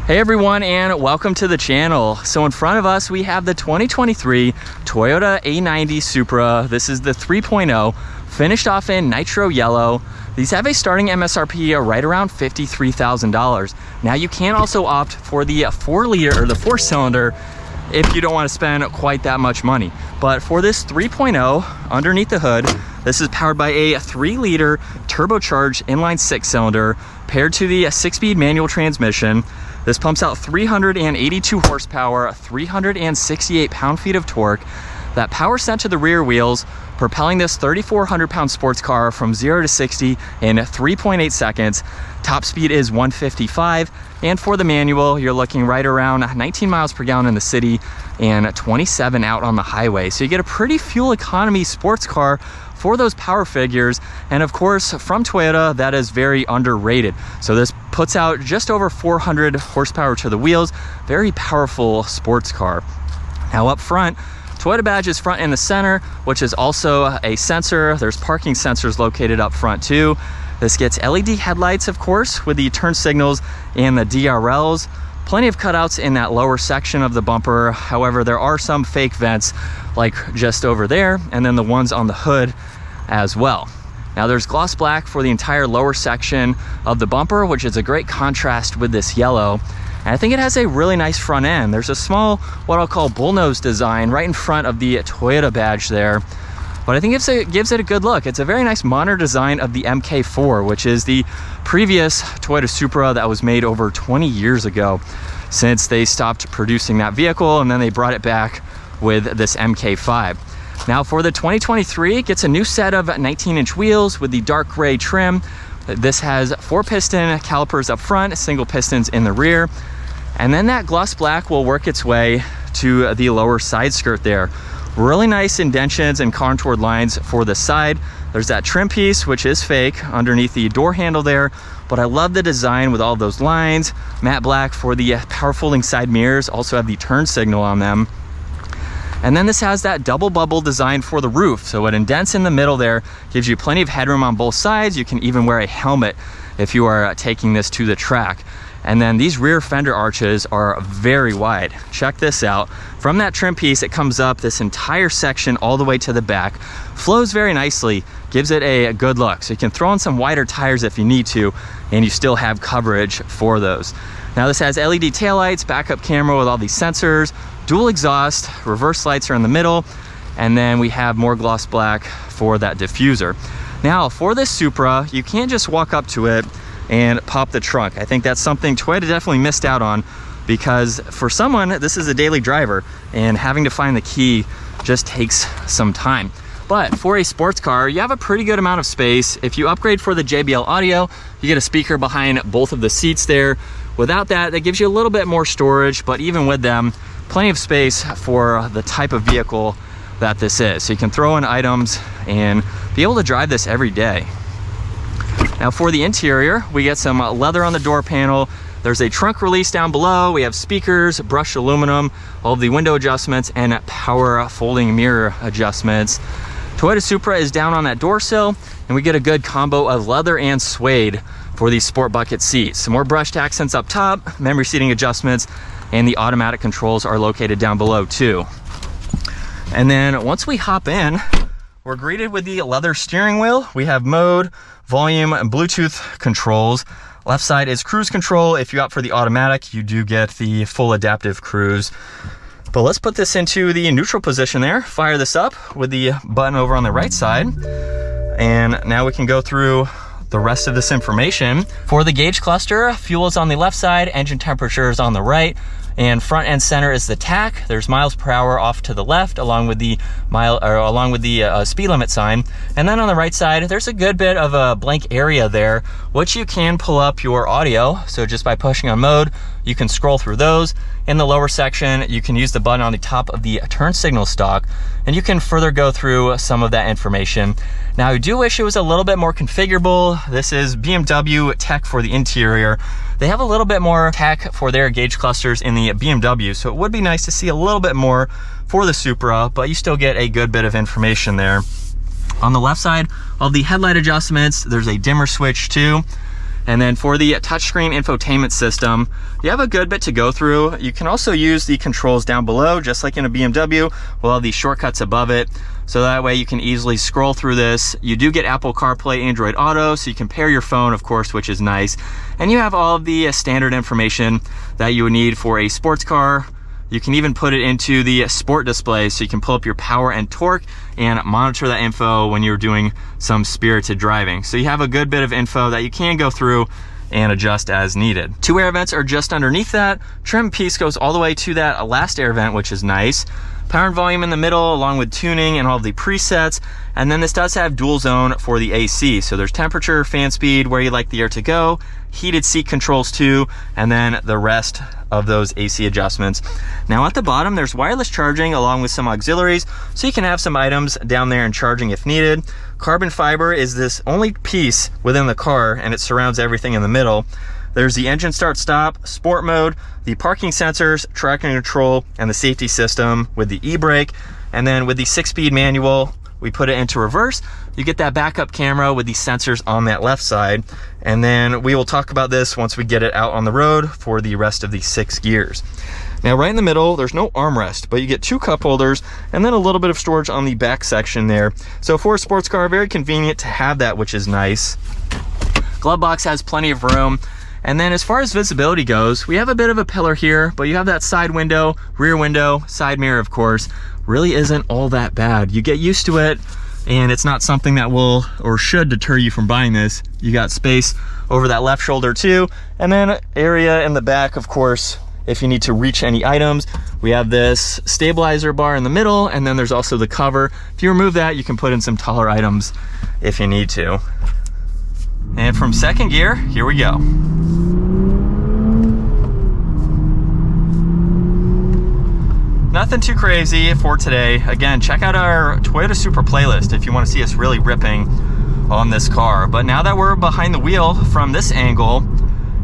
Hey everyone, and welcome to the channel. So in front of us we have the 2023 Toyota A90 Supra. This is the 3.0, finished off in nitro yellow. These have a starting MSRP right around $53,000. Now you can also opt for the 4-liter or the 4-cylinder if you don't want to spend quite that much money. But for this 3.0, underneath the hood, this is powered by a 3-liter turbocharged inline 6-cylinder paired to the 6-speed manual transmission. This pumps out 382 horsepower, 368 pound-feet of torque. That power sent to the rear wheels, propelling this 3,400-pound sports car from 0 to 60 in 3.8 seconds. Top speed is 155, and for the manual, you're looking right around 19 miles per gallon in the city and 27 out on the highway. So you get a pretty fuel economy sports car for those power figures, and of course from Toyota, that is very underrated. So this puts out just over 400 horsepower to the wheels. Very powerful sports car. Now up front, Toyota badge is front in the center, which is also a sensor. There's parking sensors located up front too. This gets LED headlights, of course, with the turn signals and the DRLs. Plenty of cutouts in that lower section of the bumper. However, there are some fake vents like just over there, and then the ones on the hood as well. Now there's gloss black for the entire lower section of the bumper, which is a great contrast with this yellow. And I think it has a really nice front end. There's a small, what I'll call bullnose design right in front of the Toyota badge there. But I think it gives it a good look. It's a very nice modern design of the MK4, which is the previous Toyota Supra that was made over 20 years ago, since they stopped producing that vehicle and then they brought it back with this MK5. Now for the 2023, it gets a new set of 19-inch wheels with the dark gray trim. This has 4-piston calipers up front, single pistons in the rear. And then that gloss black will work its way to the lower side skirt there. Really nice indentions and contoured lines for the side. There's that trim piece, which is fake, underneath the door handle there. But I love the design with all those lines. Matte black for the power folding side mirrors, also have the turn signal on them. And then this has that double bubble design for the roof. So it indents in the middle there, gives you plenty of headroom on both sides. You can even wear a helmet if you are taking this to the track. And then these rear fender arches are very wide. Check this out. From that trim piece, it comes up this entire section all the way to the back. Flows very nicely, gives it a good look. So you can throw in some wider tires if you need to, and you still have coverage for those. Now this has LED taillights, backup camera with all these sensors, dual exhaust, reverse lights are in the middle, and then we have more gloss black for that diffuser. Now for this Supra, you can't just walk up to it and pop the trunk. I think that's something Toyota definitely missed out on, because for someone, this is a daily driver, and having to find the key just takes some time. But for a sports car, you have a pretty good amount of space. If you upgrade for the JBL audio, you get a speaker behind both of the seats there. Without that, that gives you a little bit more storage, but even with them, plenty of space for the type of vehicle that this is. So you can throw in items and be able to drive this every day. Now for the interior, we get some leather on the door panel. There's a trunk release down below. We have speakers, brushed aluminum, all of the window adjustments, and power folding mirror adjustments. Toyota Supra is down on that door sill, and we get a good combo of leather and suede for these sport bucket seats. Some more brushed accents up top, memory seating adjustments, and the automatic controls are located down below too. And then once we hop in, we're greeted with the leather steering wheel. We have mode, volume, and Bluetooth controls. Left side is cruise control. If you opt for the automatic, you do get the full adaptive cruise. But let's put this into the neutral position there. Fire this up with the button over on the right side. And now we can go through the rest of this information. For the gauge cluster, fuel is on the left side, engine temperature is on the right, and front and center is the tach. There's miles per hour off to the left, along with the speed limit sign. And then on the right side, there's a good bit of a blank area there, which you can pull up your audio. So just by pushing on mode, you can scroll through those. In the lower section, you can use the button on the top of the turn signal stalk, and you can further go through some of that information. Now, I do wish it was a little bit more configurable. This is BMW tech for the interior. They have a little bit more tech for their gauge clusters in the BMW, so it would be nice to see a little bit more for the Supra, but you still get a good bit of information there. On the left side, all the headlight adjustments, there's a dimmer switch too. And then for the touchscreen infotainment system, you have a good bit to go through. You can also use the controls down below, just like in a BMW, with all these shortcuts above it. So that way you can easily scroll through this. You do get Apple CarPlay, Android Auto, so you can pair your phone, of course, which is nice. And you have all of the standard information that you would need for a sports car. You can even put it into the sport display so you can pull up your power and torque and monitor that info when you're doing some spirited driving. So you have a good bit of info that you can go through and adjust as needed. 2 air vents are just underneath that. Trim piece goes all the way to that last air vent, which is nice. Power and volume in the middle, along with tuning and all of the presets. And then this does have dual zone for the AC. So there's temperature, fan speed, where you like the air to go, heated seat controls too, and then the rest of those AC adjustments. Now at the bottom, there's wireless charging along with some auxiliaries, so you can have some items down there and charging if needed. Carbon fiber is this only piece within the car, and it surrounds everything in the middle. There's the engine start stop, sport mode, the parking sensors, traction control, and the safety system with the e-brake. And then with the 6-speed manual, we put it into reverse. You get that backup camera with the sensors on that left side. And then we will talk about this once we get it out on the road for the rest of the 6 gears. Now right in the middle, there's no armrest, but you get 2 cup holders and then a little bit of storage on the back section there. So for a sports car, very convenient to have that, which is nice. Glove box has plenty of room. And then as far as visibility goes, we have a bit of a pillar here, but you have that side window, rear window, side mirror, of course. Really isn't all that bad. You get used to it, and it's not something that will or should deter you from buying this. You got space over that left shoulder too, and then area in the back, of course, if you need to reach any items. We have this stabilizer bar in the middle, and then there's also the cover. If you remove that, you can put in some taller items if you need to. And from second gear, here we go. Nothing too crazy for today. Again, check out our Toyota Supra playlist if you want to see us really ripping on this car. But now that we're behind the wheel from this angle,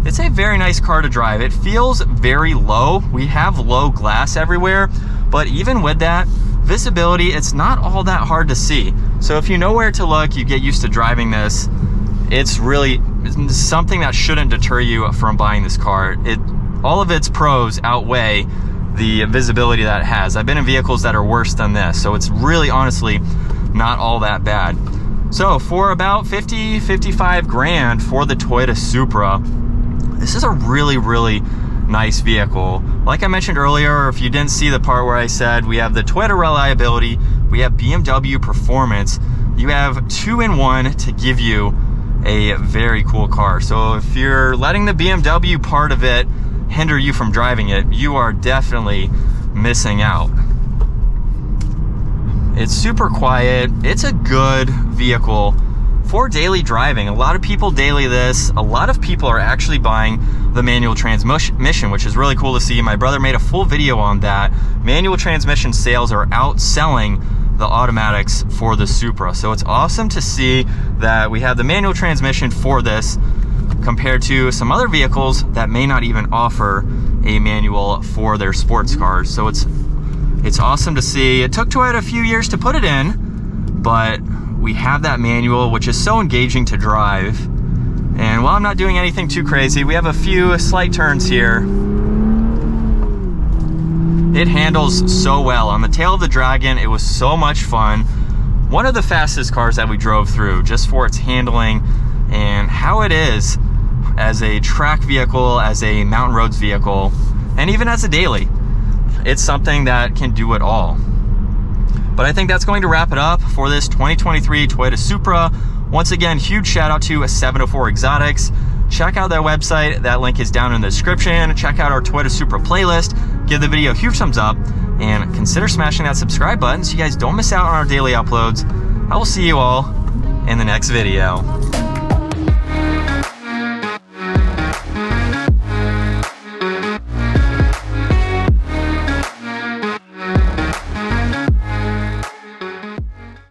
it's a very nice car to drive. It feels very low. We have low glass everywhere, but even with that, visibility, it's not all that hard to see. So if you know where to look, you get used to driving this. It's really something that shouldn't deter you from buying this car. All of its pros outweigh the visibility that it has. I've been in vehicles that are worse than this, so it's really honestly not all that bad. So for about 55 grand for the Toyota Supra, this is a really, really nice vehicle. Like I mentioned earlier, if you didn't see the part where I said we have the Toyota reliability, we have BMW performance, you have 2-in-1 to give you a very cool car. So if you're letting the BMW part of it hinder you from driving it, you are definitely missing out. It's super quiet. It's a good vehicle for daily driving. A lot of people daily this. A lot of people are actually buying the manual transmission, which is really cool to see. My brother made a full video on that. Manual transmission sales are outselling the automatics for the Supra. So it's awesome to see that we have the manual transmission for this compared to some other vehicles that may not even offer a manual for their sports cars. So it's awesome to see. It took Toyota a few years to put it in, but we have that manual, which is so engaging to drive. And while I'm not doing anything too crazy, we have a few slight turns here. It handles so well. On the tail of the Dragon, it was so much fun. One of the fastest cars that we drove through, just for its handling and how it is as a track vehicle, as a mountain roads vehicle, and even as a daily. It's something that can do it all. But I think that's going to wrap it up for this 2023 Toyota Supra. Once again, huge shout out to 704 Exotics. Check out their website. That link is down in the description. Check out our Toyota Supra playlist. Give the video a huge thumbs up and consider smashing that subscribe button so you guys don't miss out on our daily uploads. I will see you all in the next video.